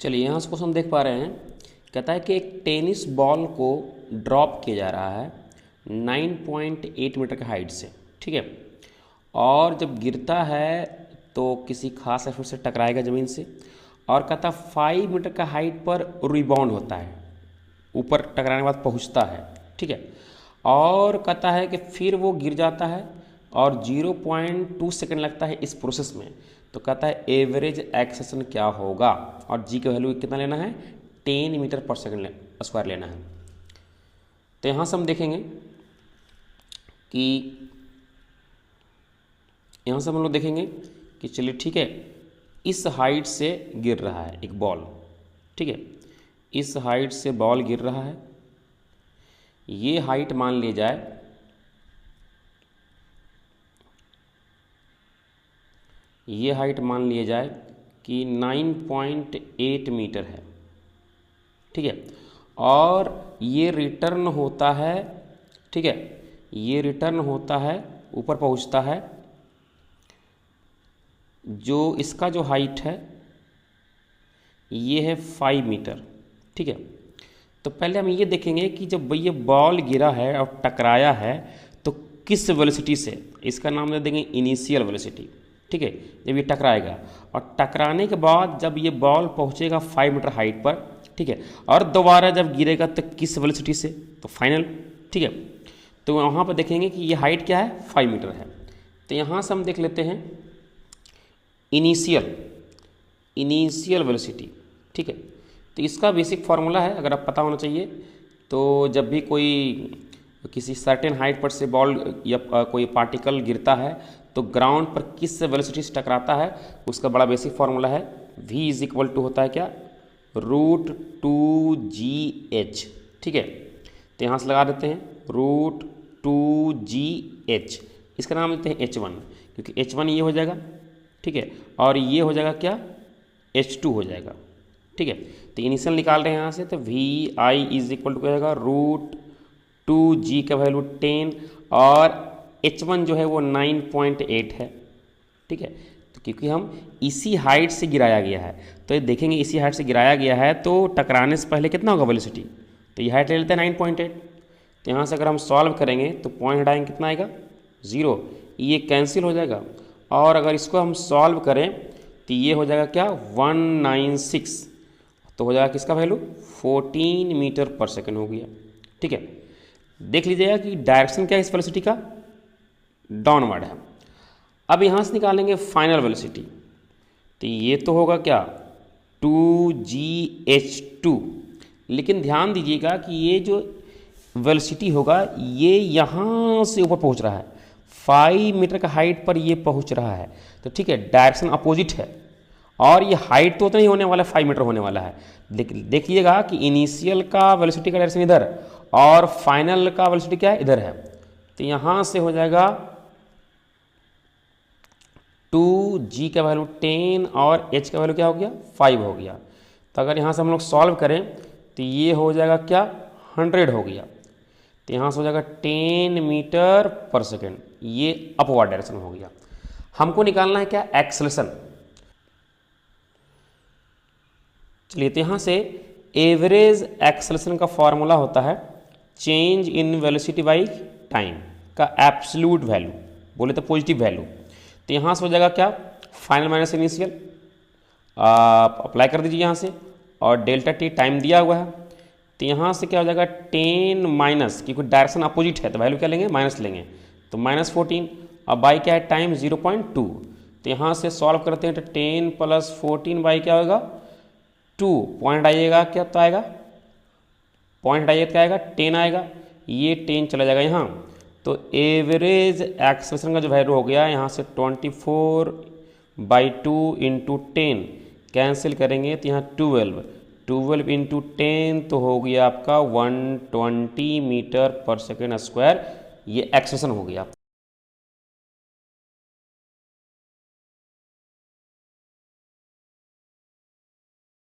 चलिए यहाँ से क्वेश्चन देख पा रहे हैं। कहता है कि एक टेनिस बॉल को ड्रॉप किया जा रहा है 9.8 मीटर की हाइट से, ठीक है। और जब गिरता है तो किसी खास एफर्ट से टकराएगा ज़मीन से, और कहता 5 मीटर का हाइट पर रिबाउंड होता है, ऊपर टकराने के बाद पहुँचता है, ठीक है। और कहता है कि फिर वो गिर जाता है और 0.2 सेकेंड लगता है इस प्रोसेस में। तो कहता है एवरेज एक्सेलेरेशन क्या होगा, और जी का वैल्यू कितना लेना है, 10 मीटर पर सेकेंड स्क्वायर लेना है। तो यहाँ से हम देखेंगे कि यहाँ से हम लोग देखेंगे कि चलिए ठीक है, इस हाइट से गिर रहा है एक बॉल, ठीक है। इस हाइट से बॉल गिर रहा है, ये हाइट मान ली जाए ये हाइट मान लिया जाए कि 9.8 मीटर है, ठीक है। और ये रिटर्न होता है, ठीक है, ये रिटर्न होता है, ऊपर पहुंचता है, जो इसका जो हाइट है ये है 5 मीटर, ठीक है। तो पहले हम ये देखेंगे कि जब ये बॉल गिरा है और टकराया है तो किस वेलोसिटी से, इसका नाम दे देंगे इनिशियल वेलोसिटी, ठीक है। जब ये टकराएगा और टकराने के बाद जब ये बॉल पहुंचेगा 5 मीटर हाइट पर, ठीक है, और दोबारा जब गिरेगा तो किस वेलोसिटी से, तो फाइनल, ठीक है। तो वहाँ पर देखेंगे कि ये हाइट क्या है, 5 मीटर है। तो यहाँ से हम देख लेते हैं इनिशियल वेलोसिटी, ठीक है। तो इसका बेसिक फार्मूला है, अगर आप पता होना चाहिए। तो जब भी कोई किसी सर्टेन हाइट पर से बॉल या कोई पार्टिकल गिरता है तो ग्राउंड पर किस वेलोसिटी से टकराता है, उसका बड़ा बेसिक फार्मूला है v इज इक्वल टू होता है क्या, √2gh, ठीक है। तो यहाँ से लगा देते हैं √2gh, इसका नाम देते हैं h1, क्योंकि h1 ये हो जाएगा, ठीक है, और ये हो जाएगा क्या, h2 हो जाएगा, ठीक है। तो इनिशियल निकाल रहे हैं यहाँ से, तो vi इज इक्वल टू क्या जाएगा, √2g का वैल्यू 10 और h1 जो है वो 9.8 है, ठीक है। तो क्योंकि हम इसी हाइट से गिराया गया है, तो ये देखेंगे इसी हाइट से गिराया गया है तो टकराने से पहले कितना होगा वेलोसिटी, तो ये हाइट ले लेते हैं 9.8। तो यहाँ से अगर हम सॉल्व करेंगे तो पॉइंट हटाएंगे, कितना आएगा, 0, ये कैंसिल हो जाएगा। और अगर इसको हम सॉल्व करें तो ये हो जाएगा क्या, 196, तो हो जाएगा किसका वैल्यू, 14 मीटर पर सेकेंड हो गया, ठीक है। देख लीजिएगा कि डायरेक्शन क्या है इस वेलोसिटी का, डाउनवर्ड है। अब यहाँ से निकालेंगे फाइनल वेलोसिटी, तो ये तो होगा क्या, 2gh2, लेकिन ध्यान दीजिएगा कि ये जो वेलोसिटी होगा ये यहाँ से ऊपर पहुँच रहा है, 5 मीटर का हाइट पर ये पहुँच रहा है, तो ठीक है, डायरेक्शन अपोजिट है। और ये हाइट तो नहीं होने वाला है, 5 मीटर होने वाला है। देखिएगा कि इनिशियल का वेलोसिटी का डायरेक्शन इधर और फाइनल का वेलोसिटी क्या है, इधर है। तो यहाँ से हो जाएगा 2g का वैल्यू 10 और h का वैल्यू क्या हो गया, 5 हो गया। तो अगर यहाँ से हम लोग सॉल्व करें तो ये हो जाएगा क्या, 100 हो गया। तो यहाँ से हो जाएगा 10 मीटर पर सेकेंड, ये अपवर्ड डायरेक्शन हो गया। हमको निकालना है क्या, एक्सेलेरेशन। चलिए, तो यहाँ से एवरेज एक्सेलेरेशन का फॉर्मूला होता है change in velocity by time का एब्सोल्यूट वैल्यू, बोले तो पॉजिटिव वैल्यू। तो यहाँ से हो जाएगा क्या, फाइनल माइनस इनिशियल, आप अप्लाई कर दीजिए यहाँ से, और डेल्टा टी टाइम दिया हुआ है। तो यहाँ से क्या हो जाएगा, 10 माइनस, क्योंकि डायरेक्शन अपोजिट है तो वैल्यू क्या लेंगे, माइनस लेंगे, तो -14, अब बाई क्या है, टाइम 0.2। तो यहाँ से सॉल्व करते हैं तो 10 + 14 बाई क्या होगा, 2, पॉइंट आइएगा क्या, तो आएगा पॉइंट आइएगा क्या आएगा, 10 आएगा, ये 10 चला जाएगा यहाँ। तो एवरेज एक्सेलेरेशन का जो वैल्यू हो गया यहाँ से 24/2 × 10 कैंसिल करेंगे तो यहाँ 12 × 10 तो हो गया आपका 120 मीटर पर सेकेंड स्क्वायर, ये एक्सेलेरेशन हो गया।